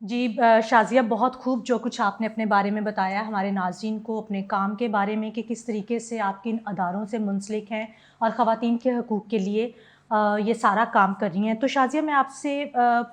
جی شازیہ، بہت خوب جو کچھ آپ نے اپنے بارے میں بتایا ہمارے ناظرین کو اپنے کام کے بارے میں کہ کس طریقے سے آپ کن اداروں سے منسلک ہیں اور خواتین کے حقوق کے لیے یہ سارا کام کر رہی ہیں. تو شازیہ، میں آپ سے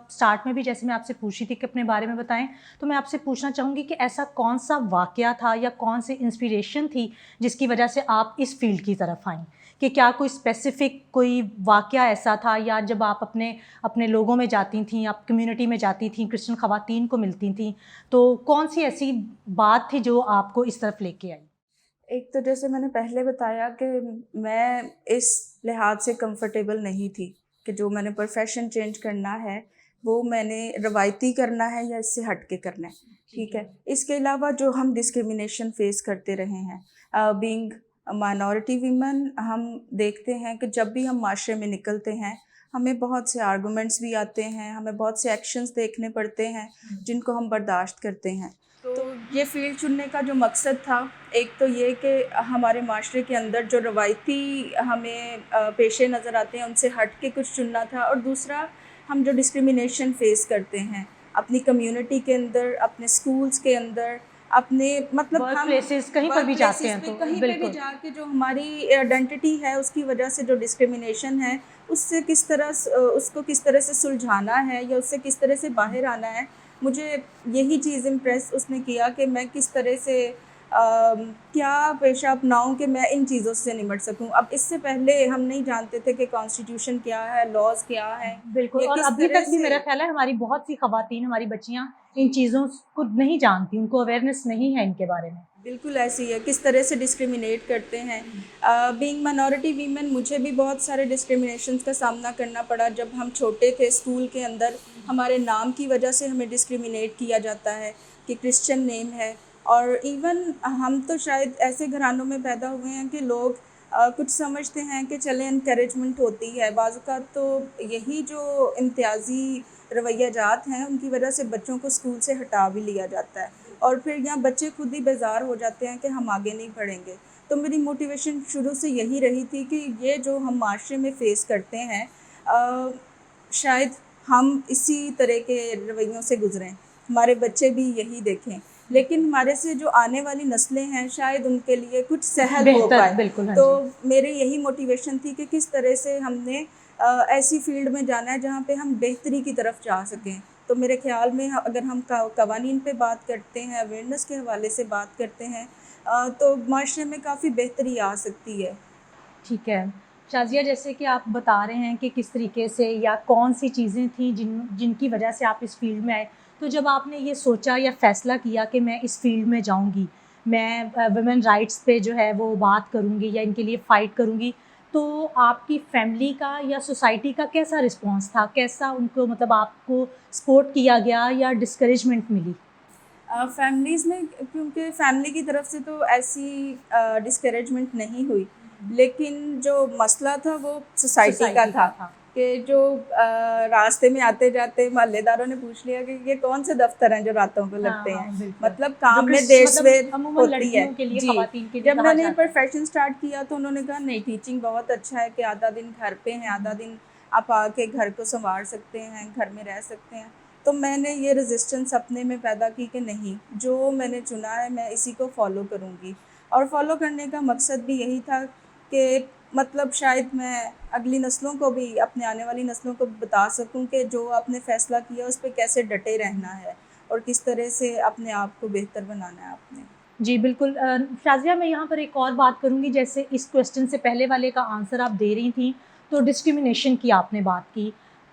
سٹارٹ میں بھی جیسے میں آپ سے پوچھی تھی کہ اپنے بارے میں بتائیں، تو میں آپ سے پوچھنا چاہوں گی کہ ایسا کون سا واقعہ تھا یا کون سی انسپریشن تھی جس کی وجہ سے آپ اس فیلڈ کی طرف آئیں؟ کہ کیا کوئی اسپیسیفک کوئی واقعہ ایسا تھا، یا جب آپ اپنے لوگوں میں جاتی تھیں، آپ کمیونٹی میں جاتی تھیں، کرسچن خواتین کو ملتی تھیں، تو کون سی ایسی بات تھی جو آپ کو اس طرف لے کے آئی؟ ایک تو جیسے میں نے پہلے بتایا کہ میں اس لحاظ سے کمفرٹیبل نہیں تھی کہ جو میں نے پروفیشن چینج کرنا ہے وہ میں نے روایتی کرنا ہے یا اس سے ہٹ کے کرنا ہے. ٹھیک ہے. اس کے علاوہ جو ہم ڈسکرمنیشن فیس کرتے رہے ہیں بینگ مائنورٹی ویمن، ہم دیکھتے ہیں کہ جب بھی ہم معاشرے میں نکلتے ہیں ہمیں بہت سے آرگومنٹس بھی آتے ہیں، ہمیں بہت سے ایکشنز دیکھنے پڑتے ہیں جن کو ہم برداشت کرتے ہیں. تو یہ فیلڈ چننے کا جو مقصد تھا، ایک تو یہ کہ ہمارے معاشرے کے اندر جو روایتی ہمیں پیشے نظر آتے ہیں ان سے ہٹ کے کچھ چننا تھا، اور دوسرا ہم جو ڈسکرمنیشن فیس کرتے ہیں اپنی کمیونٹی کے اندر، اپنے اسکولس کے اندر، اپنے مطلب ورک ہم پلیسز کہیں پر بھی جاتے ہیں تو کہیں پہ بھی بالکل جا کے جو ہماری آئیڈینٹی ہے اس کی وجہ سے جو ڈسکرمنیشن ہے اس کو کس طرح سے سلجھانا ہے یا اس سے کس طرح سے باہر آنا ہے. مجھے یہی چیز امپریس اس نے کیا کہ میں کس طرح سے کیا پیشہ اپناؤں کہ میں ان چیزوں سے نمٹ سکوں. اب اس سے پہلے ہم نہیں جانتے تھے کہ کانسٹیٹیوشن کیا ہے، لاز کیا ہے. بالکل. یہ اور کس ابھی طرح تک بھی سے میرا خیال ہے ہماری بہت سی خواتین، ہماری بچیاں ان چیزوں کو نہیں جانتی، ان کو اویئرنیس نہیں ہے ان کے بارے میں. بالکل ایسی ہے، کس طرح سے ڈسکرمنیٹ کرتے ہیں. بینگ مائنورٹی ویمن مجھے بھی بہت سارے ڈسکرمنیشنز کا سامنا کرنا پڑا. جب ہم چھوٹے تھے اسکول کے اندر ہمارے نام کی وجہ سے ہمیں ڈسکرمنیٹ کیا جاتا ہے کہ کرسچن نیم ہے. اور ایون ہم تو شاید ایسے گھرانوں میں پیدا ہوئے ہیں کہ لوگ کچھ سمجھتے ہیں کہ چلیں انکریجمنٹ ہوتی ہے. بعض اوقات تو یہی جو امتیازی رویہ جات ہیں ان کی وجہ سے بچوں کو اسکول سے ہٹا بھی لیا جاتا ہے، اور پھر یہاں بچے خود ہی بیزار ہو جاتے ہیں کہ ہم آگے نہیں پڑھیں گے. تو میری موٹیویشن شروع سے یہی رہی تھی کہ یہ جو ہم معاشرے میں فیس کرتے ہیں شاید ہم اسی طرح کے رویوں سے گزریں، ہمارے بچے بھی یہی دیکھیں، لیکن ہمارے سے جو آنے والی نسلیں ہیں شاید ان کے لیے کچھ سہل ہو بہتر. پائے. بالکل. ہاں تو جی. میرے یہی موٹیویشن تھی کہ کس طرح سے ہم نے ایسی فیلڈ میں جانا ہے جہاں پہ ہم بہتری کی طرف جا سکیں. تو میرے خیال میں اگر ہم قوانین پہ بات کرتے ہیں، اویئرنیس کے حوالے سے بات کرتے ہیں تو معاشرے میں کافی بہتری آ سکتی ہے. ٹھیک ہے شازیہ، جیسے کہ آپ بتا رہے ہیں کہ کس طریقے سے یا کون سی چیزیں تھیں جن کی وجہ سے آپ اس فیلڈ میں آئے، تو جب آپ نے یہ سوچا یا فیصلہ کیا کہ میں اس فیلڈ میں جاؤں گی، میں ویمن رائٹس پہ جو ہے وہ بات کروں گی یا ان کے لیے فائٹ کروں گی، تو آپ کی فیملی کا یا سوسائٹی کا کیسا رسپانس تھا؟ کیسا ان کو مطلب آپ کو سپورٹ کیا گیا یا ڈسکریجمنٹ ملی؟ فیملیز میں، کیونکہ فیملی کی طرف سے تو ایسی ڈسکریجمنٹ نہیں ہوئی، لیکن جو مسئلہ تھا وہ سوسائٹی کا تھا کہ جو راستے میں آتے جاتے محلے داروں نے پوچھ لیا کہ یہ کون سے دفتر ہیں جو راتوں کو لگتے ہیں، مطلب کام میں دیر سویر ہوتی ہے. جی. جب میں نے پروفیشن سٹارٹ کیا تو انہوں نے کہا نہیں، ٹیچنگ بہت اچھا ہے کہ آدھا دن گھر پہ ہیں، آدھا دن آپ آ کے گھر کو سنوار سکتے ہیں، گھر میں رہ سکتے ہیں. تو میں نے یہ ریزسٹنس اپنے میں پیدا کی کہ نہیں، جو میں نے چنا ہے میں اسی کو فالو کروں گی. اور فالو کرنے کا مقصد بھی یہی تھا کہ مطلب شاید میں اگلی نسلوں کو بھی، اپنے آنے والی نسلوں کو بتا سکوں کہ جو آپ نے فیصلہ کیا اس پہ کیسے ڈٹے رہنا ہے اور کس طرح سے اپنے آپ کو بہتر بنانا ہے آپ نے. جی بالکل. شازیہ، میں یہاں پر ایک اور بات کروں گی. جیسے اس کویسچن سے پہلے والے کا آنسر آپ دے رہی تھیں تو ڈسکرمنیشن کی آپ نے بات کی،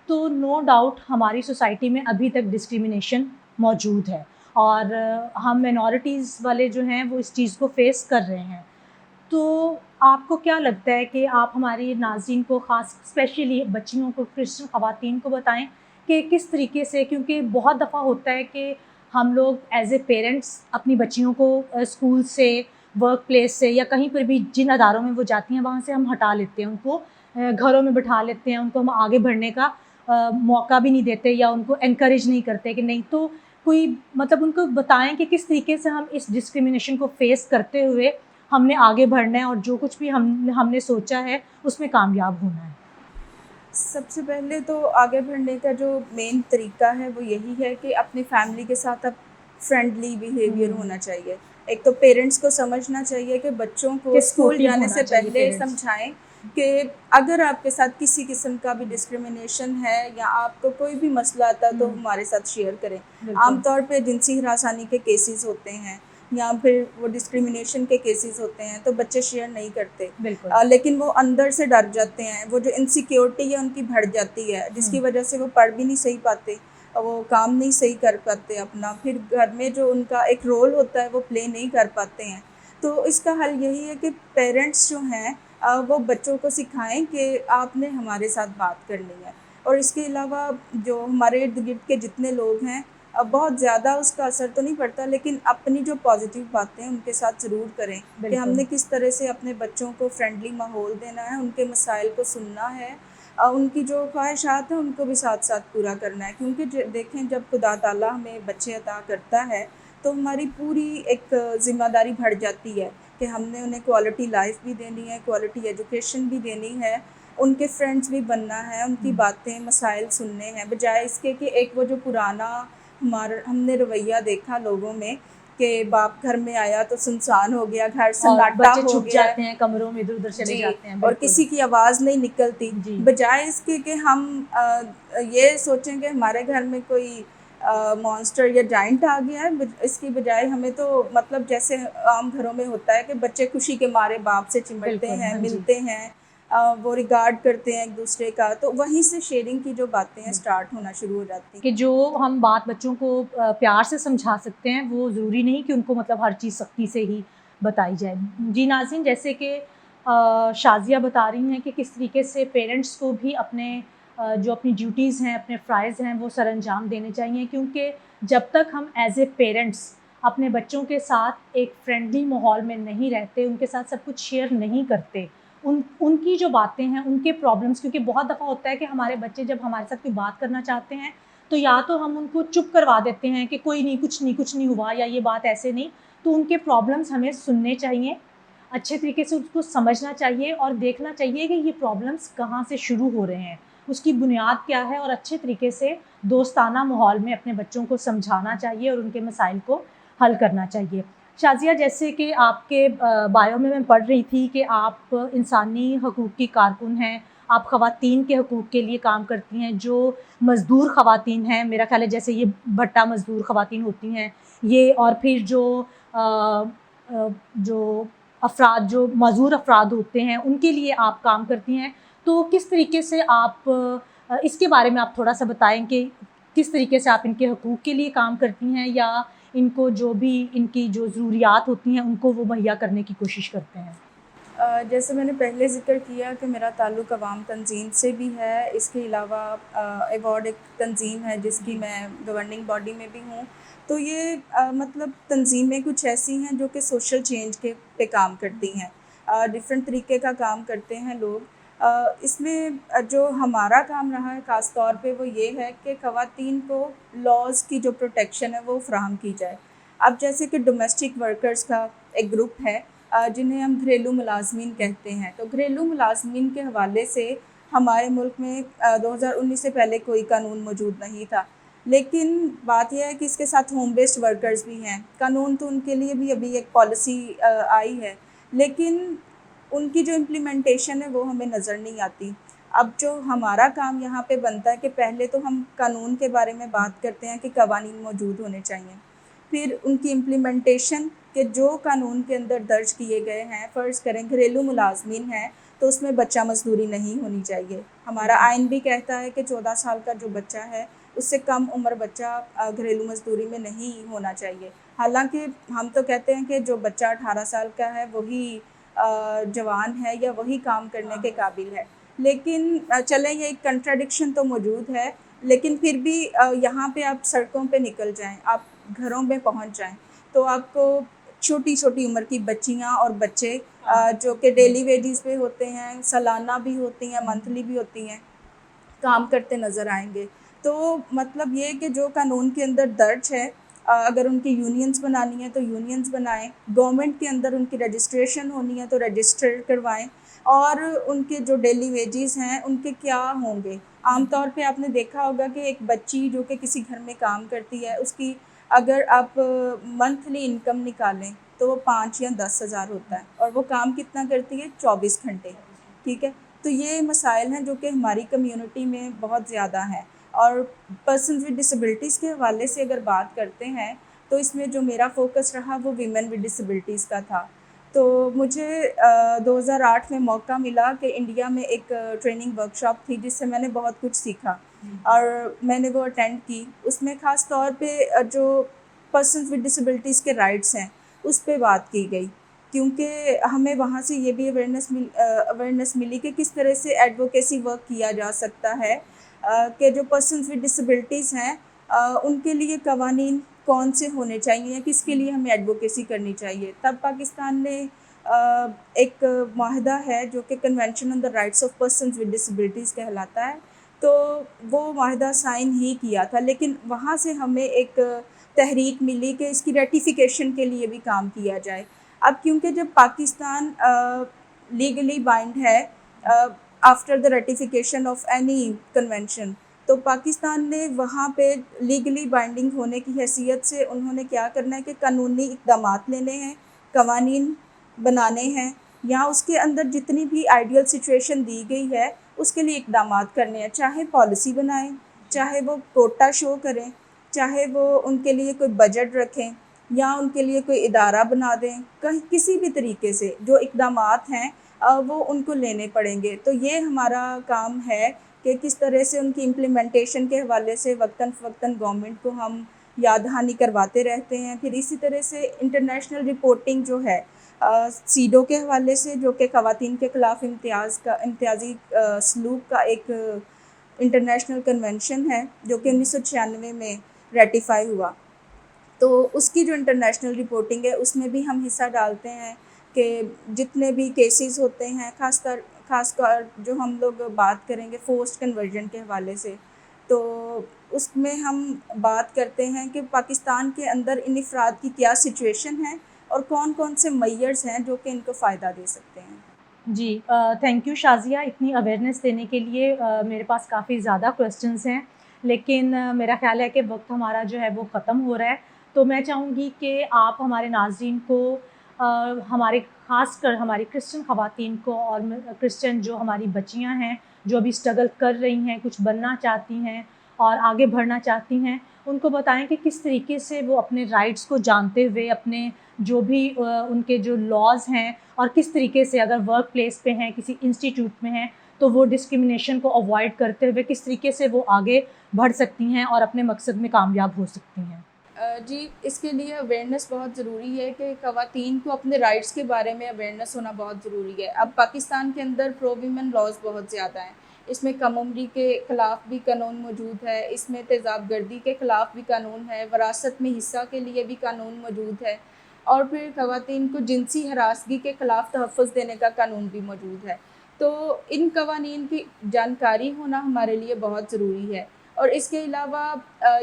تو نو ڈاؤٹ ہماری سوسائٹی میں ابھی تک ڈسکرمنیشن موجود ہے اور ہم مینورٹیز والے جو ہیں وہ اس چیز کو فیس کر رہے ہیں. تو آپ کو کیا لگتا ہے کہ آپ ہماری ناظرین کو، خاص اسپیشلی بچیوں کو، کرسچن خواتین کو بتائیں کہ کس طریقے سے، کیونکہ بہت دفعہ ہوتا ہے کہ ہم لوگ ایز اے پیرنٹس اپنی بچیوں کو اسکول سے، ورک پلیس سے یا کہیں پر بھی جن اداروں میں وہ جاتی ہیں وہاں سے ہم ہٹا لیتے ہیں، ان کو گھروں میں بٹھا لیتے ہیں، ان کو ہم آگے بڑھنے کا موقع بھی نہیں دیتے یا ان کو انکریج نہیں کرتے کہ نہیں. تو کوئی مطلب ان کو بتائیں کہ کس طریقے سے ہم اس ڈسکرمنیشن کو فیس کرتے ہوئے ہم نے آگے بڑھنا ہے اور جو کچھ بھی ہم نے سوچا ہے اس میں کامیاب ہونا ہے. سب سے پہلے تو آگے بڑھنے کا جو مین طریقہ ہے وہ یہی ہے کہ اپنی فیملی کے ساتھ اب فرینڈلی بیہیویئر ہونا چاہیے. ایک تو پیرنٹس کو سمجھنا چاہیے کہ بچوں کو کہ اسکول supportive جانے ہونا سے چاہیے پہلے parents. سمجھائیں کہ اگر آپ کے ساتھ کسی قسم کا بھی ڈسکریمنیشن ہے یا آپ کو کوئی بھی مسئلہ آتا ہے تو ہمارے ساتھ شیئر کریں. عام طور پہ جنسی ہراسانی کے کیسز ہوتے ہیں یا پھر وہ ڈسکریمنیشن کے کیسز ہوتے ہیں تو بچے شیئر نہیں کرتے, لیکن وہ اندر سے ڈر جاتے ہیں. وہ جو انسیکیورٹی ہے ان کی بڑھ جاتی ہے جس کی وجہ سے وہ پڑھ بھی نہیں صحیح پاتے, وہ کام نہیں صحیح کر پاتے اپنا, پھر گھر میں جو ان کا ایک رول ہوتا ہے وہ پلے نہیں کر پاتے ہیں. تو اس کا حل یہی ہے کہ پیرنٹس جو ہیں وہ بچوں کو سکھائیں کہ آپ نے ہمارے ساتھ بات کرنی ہے. اور اس کے علاوہ جو ہمارے ارد گرد کے جتنے لوگ ہیں بہت زیادہ اس کا اثر تو نہیں پڑتا, لیکن اپنی جو پازیٹیو باتیں ان کے ساتھ ضرور کریں کہ ہم نے کس طرح سے اپنے بچوں کو فرینڈلی ماحول دینا ہے, ان کے مسائل کو سننا ہے, ان کی جو خواہشات ہیں ان کو بھی ساتھ ساتھ پورا کرنا ہے. کیونکہ دیکھیں جب خدا تعالیٰ ہمیں بچے عطا کرتا ہے تو ہماری پوری ایک ذمہ داری بڑھ جاتی ہے کہ ہم نے انہیں کوالٹی لائف بھی دینی ہے, کوالٹی ایجوکیشن بھی دینی ہے, ان کے فرینڈس بھی بننا ہے, ان کی باتیں مسائل سننے ہیں, بجائے اس کے کہ ایک وہ جو پرانا ہم نے رویہ دیکھا لوگوں میں کہ باپ گھر میں آیا تو سنسان ہو گیا, گھر سناٹا ہو چھپ گیا جاتے ہیں کمروں میں, ادھر ادھر چلے جی, جاتے ہیں, اور کسی کی آواز نہیں نکلتی. جی. بجائے اس کے کہ ہم یہ سوچیں کہ ہمارے گھر میں کوئی مانسٹر یا جائنٹ آ گیا ہے, اس کی بجائے ہمیں تو مطلب جیسے عام گھروں میں ہوتا ہے کہ بچے خوشی کے مارے باپ سے چمٹتے ہیں, ملتے ہیں, وہ ریگارڈ کرتے ہیں ایک دوسرے کا, تو وہیں سے شیئرنگ کی جو باتیں ہیں سٹارٹ ہونا شروع ہو جاتی ہیں. کہ جو ہم بات بچوں کو پیار سے سمجھا سکتے ہیں وہ ضروری نہیں کہ ان کو مطلب ہر چیز سختی سے ہی بتائی جائے. جی ناظرین, جیسے کہ شازیہ بتا رہی ہیں کہ کس طریقے سے پیرنٹس کو بھی اپنے جو اپنی ڈیوٹیز ہیں, اپنے فرائض ہیں, وہ سر انجام دینے چاہیے, کیونکہ جب تک ہم ایز اے پیرنٹس اپنے بچوں کے ساتھ ایک فرینڈلی ماحول میں نہیں رہتے, ان کے ساتھ سب کچھ شیئر نہیں کرتے, ان کی جو باتیں ہیں, ان کے پرابلمس, کیونکہ بہت دفعہ ہوتا ہے کہ ہمارے بچے جب ہمارے ساتھ کوئی بات کرنا چاہتے ہیں تو یا تو ہم ان کو چپ کروا دیتے ہیں کہ کوئی نہیں, کچھ نہیں ہوا, یا یہ بات ایسے نہیں. تو ان کے پرابلمس ہمیں سننے چاہیے, اچھے طریقے سے اس کو سمجھنا چاہیے اور دیکھنا چاہیے کہ یہ پرابلمس کہاں سے شروع ہو رہے ہیں, اس کی بنیاد کیا ہے, اور اچھے طریقے سے دوستانہ ماحول میں اپنے بچوں کو سمجھانا چاہیے اور ان کے مسائل کو حل کرنا چاہیے. شازیہ, جیسے کہ آپ کے بایو میں پڑھ رہی تھی کہ آپ انسانی حقوق کی کارکن ہیں, آپ خواتین کے حقوق کے لیے کام کرتی ہیں, جو مزدور خواتین ہیں, میرا خیال ہے جیسے یہ بھٹا مزدور خواتین ہوتی ہیں یہ, اور پھر جو افراد, جو معذور افراد ہوتے ہیں, ان کے لیے آپ کام کرتی ہیں. تو کس طریقے سے آپ اس کے بارے میں آپ تھوڑا سا بتائیں کہ کس طریقے سے آپ ان کے حقوق کے لیے کام کرتی ہیں, یا ان کو جو بھی ان کی جو ضروریات ہوتی ہیں ان کو وہ مہیا کرنے کی کوشش کرتے ہیں؟ جیسے میں نے پہلے ذکر کیا کہ میرا تعلق عوام تنظیم سے بھی ہے, اس کے علاوہ ایوارڈ ایک تنظیم ہے جس کی میں گورننگ باڈی میں بھی ہوں. تو یہ مطلب تنظیمیں کچھ ایسی ہیں جو کہ سوشل چینج کے پہ کام کرتی ہیں, ڈفرینٹ طریقے کا کام کرتے ہیں لوگ. اس میں جو ہمارا کام رہا ہے خاص طور پہ وہ یہ ہے کہ خواتین کو لاز کی جو پروٹیکشن ہے وہ فراہم کی جائے. اب جیسے کہ ڈومیسٹک ورکرز کا ایک گروپ ہے جنہیں ہم گھریلو ملازمین کہتے ہیں, تو گھریلو ملازمین کے حوالے سے ہمارے ملک میں 2019 سے پہلے کوئی قانون موجود نہیں تھا, لیکن بات یہ ہے کہ اس کے ساتھ ہوم بیسڈ ورکرز بھی ہیں. قانون تو ان کے لیے بھی ابھی ایک پالیسی آئی ہے, لیکن ان کی جو امپلیمنٹیشن ہے وہ ہمیں نظر نہیں آتی. اب جو ہمارا کام یہاں پہ بنتا ہے کہ پہلے تو ہم قانون کے بارے میں بات کرتے ہیں کہ قوانین موجود ہونے چاہیے, پھر ان کی امپلیمنٹیشن کہ جو قانون کے اندر درج کیے گئے ہیں, فرض کریں گھریلو ملازمین ہیں تو اس میں بچہ مزدوری نہیں ہونی چاہیے. ہمارا آئین بھی کہتا ہے کہ 14 سال کا جو بچہ ہے اس سے کم عمر بچہ گھریلو مزدوری میں نہیں ہونا چاہیے. حالانکہ ہم تو کہتے ہیں کہ جو بچہ 18 سال کا ہے وہی جوان ہے یا وہی کام کرنے کے قابل ہے, لیکن چلیں یہ ایک کنٹراڈکشن تو موجود ہے, لیکن پھر بھی یہاں پہ آپ سڑکوں پہ نکل جائیں, آپ گھروں میں پہنچ جائیں تو آپ کو چھوٹی چھوٹی عمر کی بچیاں اور بچے جو کہ ڈیلی ویجز پہ ہوتے ہیں, سالانہ بھی ہوتی ہیں, منتھلی بھی ہوتی ہیں, کام کرتے نظر آئیں گے. تو مطلب یہ کہ جو قانون کے اندر درج ہے, اگر ان کی یونینز بنانی ہے تو یونینز بنائیں, گورنمنٹ کے اندر ان کی رجسٹریشن ہونی ہے تو رجسٹر کروائیں, اور ان کے جو ڈیلی ویجز ہیں ان کے کیا ہوں گے. عام طور پہ آپ نے دیکھا ہوگا کہ ایک بچی جو کہ کسی گھر میں کام کرتی ہے، اس کی اگر آپ منتھلی انکم نکالیں تو وہ 5 یا 10 ہزار ہوتا ہے، اور وہ کام کتنا کرتی ہے؟ 24 گھنٹے. ٹھیک ہے. تو یہ مسائل ہیں جو کہ ہماری کمیونٹی میں بہت زیادہ ہیں. اور پرسنز ود ڈسیبلٹیز کے حوالے سے اگر بات کرتے ہیں تو اس میں جو میرا فوکس رہا وہ ویمن ود ڈسیبلٹیز کا تھا. تو مجھے 2008 میں موقع ملا کہ انڈیا میں ایک ٹریننگ ورکشاپ تھی جس سے میں نے بہت کچھ سیکھا، اور میں نے وہ اٹینڈ کی. اس میں خاص طور پہ جو پرسنز ود ڈسیبلٹیز کے رائٹس ہیں اس پہ بات کی گئی، کیونکہ ہمیں وہاں سے یہ بھی اویئرنیس ملی کہ کس طرح سے ایڈوکیسی ورک کیا جا سکتا ہے، کہ جو پرسنز ود ڈسیبلٹیز ہیں ان کے لیے قوانین کون سے ہونے چاہیے، کس کے لیے ہمیں ایڈوکیسی کرنی چاہیے. تب پاکستان نے ایک معاہدہ ہے جو کہ convention on the rights of persons with disabilities کہلاتا ہے، تو وہ معاہدہ سائن ہی کیا تھا. لیکن وہاں سے ہمیں ایک تحریک ملی کہ اس کی ریٹیفیکیشن کے لیے بھی کام کیا جائے. اب کیونکہ جب پاکستان لیگلی بائنڈ ہے after the ratification of any convention, تو پاکستان نے وہاں پہ لیگلی بائنڈنگ ہونے کی حیثیت سے انہوں نے کیا کرنا ہے کہ قانونی اقدامات لینے ہیں، قوانین بنانے ہیں، یا اس کے اندر جتنی بھی آئیڈیل سچویشن دی گئی ہے اس کے لیے اقدامات کرنے ہیں. چاہے پالیسی بنائیں، چاہے وہ کوٹا شو کریں، چاہے وہ ان کے لیے کوئی بجٹ رکھیں، یا ان کے لیے کوئی ادارہ بنا دیں، کسی بھی طریقے سے جو اقدامات ہیں وہ ان کو لینے پڑیں گے. تو یہ ہمارا کام ہے کہ کس طرح سے ان کی امپلیمنٹیشن کے حوالے سے وقتاً فوقتاً گورنمنٹ کو ہم یاد دہانی کرواتے رہتے ہیں. پھر اسی طرح سے انٹرنیشنل رپورٹنگ جو ہے سیڈو کے حوالے سے، جو کہ خواتین کے خلاف امتیازی سلوک کا ایک انٹرنیشنل کنونشن ہے جو کہ 1996 میں ریٹیفائی ہوا. تو اس کی جو انٹرنیشنل رپورٹنگ ہے اس میں بھی ہم حصہ ڈالتے ہیں کہ جتنے بھی کیسز ہوتے ہیں، خاص کر جو ہم لوگ بات کریں گے فورسڈ کنورژن کے حوالے سے، تو اس میں ہم بات کرتے ہیں کہ پاکستان کے اندر ان افراد کی کیا سچویشن ہے اور کون کون سے میئرز ہیں جو کہ ان کو فائدہ دے سکتے ہیں. جی تھینک یو شازیہ اتنی اویئرنیس دینے کے لیے. میرے پاس کافی زیادہ کویسچنس ہیں، لیکن میرا خیال ہے کہ وقت ہمارا جو ہے وہ ختم ہو رہا ہے. تو میں چاہوں گی کہ آپ ہمارے ناظرین کو خاص کر ہماری کرسچن خواتین کو، اور کرسچن جو ہماری بچیاں ہیں جو ابھی اسٹرگل کر رہی ہیں، کچھ بننا چاہتی ہیں اور آگے بڑھنا چاہتی ہیں، ان کو بتائیں کہ کس طریقے سے وہ اپنے رائٹس کو جانتے ہوئے اپنے جو بھی ان کے جو لاز ہیں، اور کس طریقے سے اگر ورک پلیس پہ ہیں، کسی انسٹیٹیوٹ میں ہیں، تو وہ ڈسکرمنیشن کو اوائڈ کرتے ہوئے کس طریقے سے وہ آگے بڑھ سکتی ہیں اور اپنے مقصد میں کامیاب ہو سکتی ہیں. جی اس کے لیے اویئرنیس بہت ضروری ہے کہ خواتین کو اپنے رائٹس کے بارے میں اویئرنیس ہونا بہت ضروری ہے. اب پاکستان کے اندر پرو ویمن لاز بہت زیادہ ہیں. اس میں کم عمری کے خلاف بھی قانون موجود ہے، اس میں تیزاب گردی کے خلاف بھی قانون ہے، وراثت میں حصہ کے لیے بھی قانون موجود ہے، اور پھر خواتین کو جنسی ہراسگی کے خلاف تحفظ دینے کا قانون بھی موجود ہے. تو ان قوانین کی جانکاری ہونا ہمارے لیے بہت ضروری ہے. اور اس کے علاوہ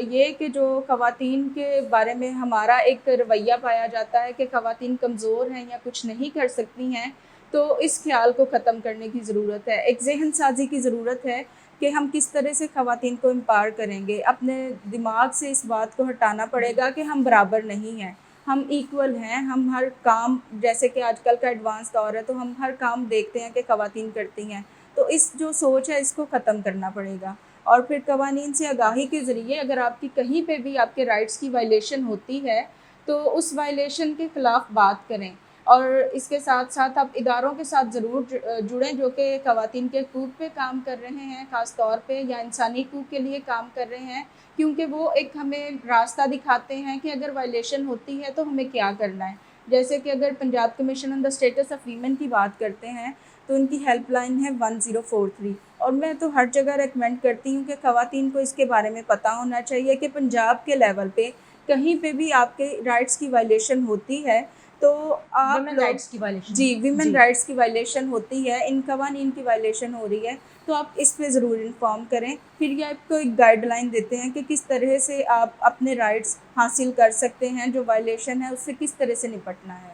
یہ کہ جو خواتین کے بارے میں ہمارا ایک رویہ پایا جاتا ہے کہ خواتین کمزور ہیں یا کچھ نہیں کر سکتی ہیں، تو اس خیال کو ختم کرنے کی ضرورت ہے. ایک ذہن سازی کی ضرورت ہے کہ ہم کس طرح سے خواتین کو امپاور کریں گے. اپنے دماغ سے اس بات کو ہٹانا پڑے گا کہ ہم برابر نہیں ہیں، ہم ایکول ہیں. ہم ہر کام، جیسے کہ آج کل کا ایڈوانس دور ہے، تو ہم ہر کام دیکھتے ہیں کہ خواتین کرتی ہیں. تو اس جو سوچ ہے اس کو ختم کرنا پڑے گا. اور پھر قوانین سے آگاہی کے ذریعے اگر آپ کی کہیں پہ بھی آپ کے رائٹس کی وائلیشن ہوتی ہے تو اس وائلیشن کے خلاف بات کریں. اور اس کے ساتھ ساتھ آپ اداروں کے ساتھ ضرور جڑیں جو کہ خواتین کے حقوق پہ کام کر رہے ہیں خاص طور پہ، یا انسانی حقوق کے لیے کام کر رہے ہیں، کیونکہ وہ ایک ہمیں راستہ دکھاتے ہیں کہ اگر وائلیشن ہوتی ہے تو ہمیں کیا کرنا ہے. جیسے کہ اگر Punjab commission on the status of women کی بات کرتے ہیں تو ان کی ہیلپ لائن ہے 1043. اور میں تو ہر جگہ ریکمینڈ کرتی ہوں کہ خواتین کو اس کے بارے میں پتہ ہونا چاہیے کہ پنجاب کے لیول پہ کہیں پہ بھی آپ کے رائٹس کی وائلیشن ہوتی ہے تو آپ ویمن رائٹس کی وائلیشن، جی ویمن رائٹس کی وائلیشن ہوتی ہے، ان قوانین کی وائلیشن ہو رہی ہے، تو آپ اس پہ ضرور انفارم کریں. پھر یہ آپ کو ایک گائیڈ لائن دیتے ہیں کہ کس طرح سے آپ اپنے رائٹس حاصل کر سکتے ہیں، جو وائلیشن ہے اس سے کس طرح سے نپٹنا ہے.